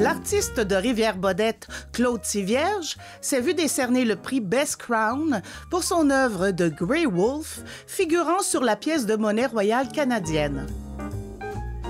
L'artiste de Rivière-Baudette, Claude Tivierge, s'est vu décerner le prix Best Crown pour son œuvre de Grey Wolf, figurant sur la pièce de monnaie royale canadienne.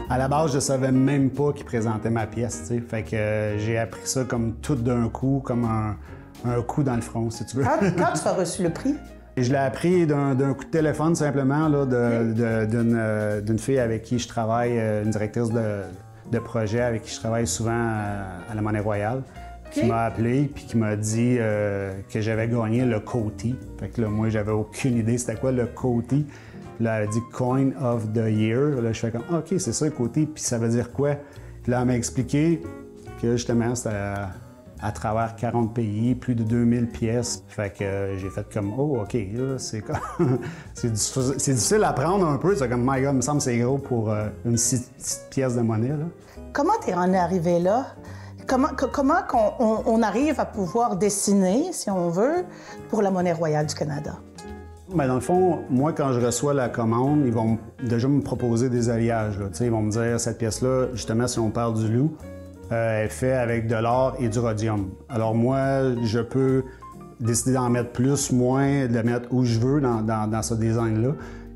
À la base, je savais même pas qu'il présentait ma pièce, tu sais. Fait que j'ai appris ça comme tout d'un coup, comme un coup dans le front, si tu veux. Quand tu as reçu le prix? Et je l'ai appris d'un coup de téléphone, simplement, d'une fille avec qui je travaille, une directrice de projet avec qui je travaille souvent à la Monnaie Royale, qui m'a appelé puis qui m'a dit que j'avais gagné le Coty. Fait que là, moi, j'avais aucune idée c'était quoi le Coty. Là, elle a dit Coin of the Year. Là, je fais comme OK, c'est ça le Coty, puis ça veut dire quoi? Puis là, elle m'a expliqué que justement, c'était à travers 40 pays, plus de 2000 pièces. Fait que j'ai fait comme oh, OK, là, c'est comme. c'est difficile à prendre un peu. C'est comme my God, il me semble que c'est gros pour une petite pièce de monnaie, là. Comment t'es arrivé là? Comment on arrive à pouvoir dessiner, si on veut, pour la Monnaie royale du Canada? Bien, dans le fond, moi, quand je reçois la commande, ils vont déjà me proposer des alliages. Là. Ils vont me dire, cette pièce-là, justement, si on parle du loup, elle est faite avec de l'or et du rhodium. Alors moi, je peux décider d'en mettre plus, moins, de le mettre où je veux dans ce design-là.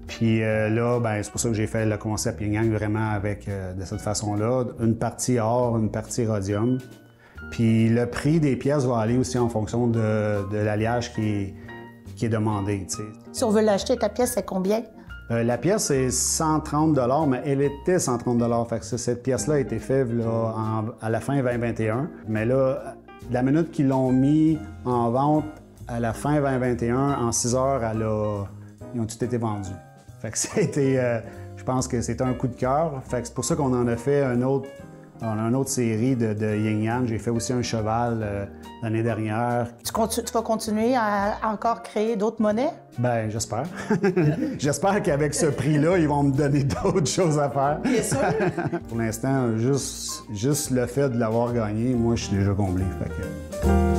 Puis là, ben, c'est pour ça que j'ai fait le concept yin-yang vraiment avec, de cette façon-là. Une partie or, une partie rhodium. Puis le prix des pièces va aller aussi en fonction de l'alliage qui est demandé. T'sais. Si on veut l'acheter, ta pièce, c'est combien? La pièce, c'est 130 $, mais elle était 130 $. Fait que cette pièce-là a été faite là, à la fin 2021. Mais là, la minute qu'ils l'ont mis en vente à la fin 2021, en 6 heures, ils ont tout été vendus. Fait que c'était, je pense que c'était un coup de cœur. Fait que c'est pour ça qu'on en a fait une autre série de yin-yang. J'ai fait aussi un cheval l'année dernière. Tu vas continuer à encore créer d'autres monnaies? Ben, j'espère. J'espère qu'avec ce prix-là, ils vont me donner d'autres choses à faire. Bien sûr. Pour l'instant, juste le fait de l'avoir gagné, moi, je suis déjà comblé. Fait que...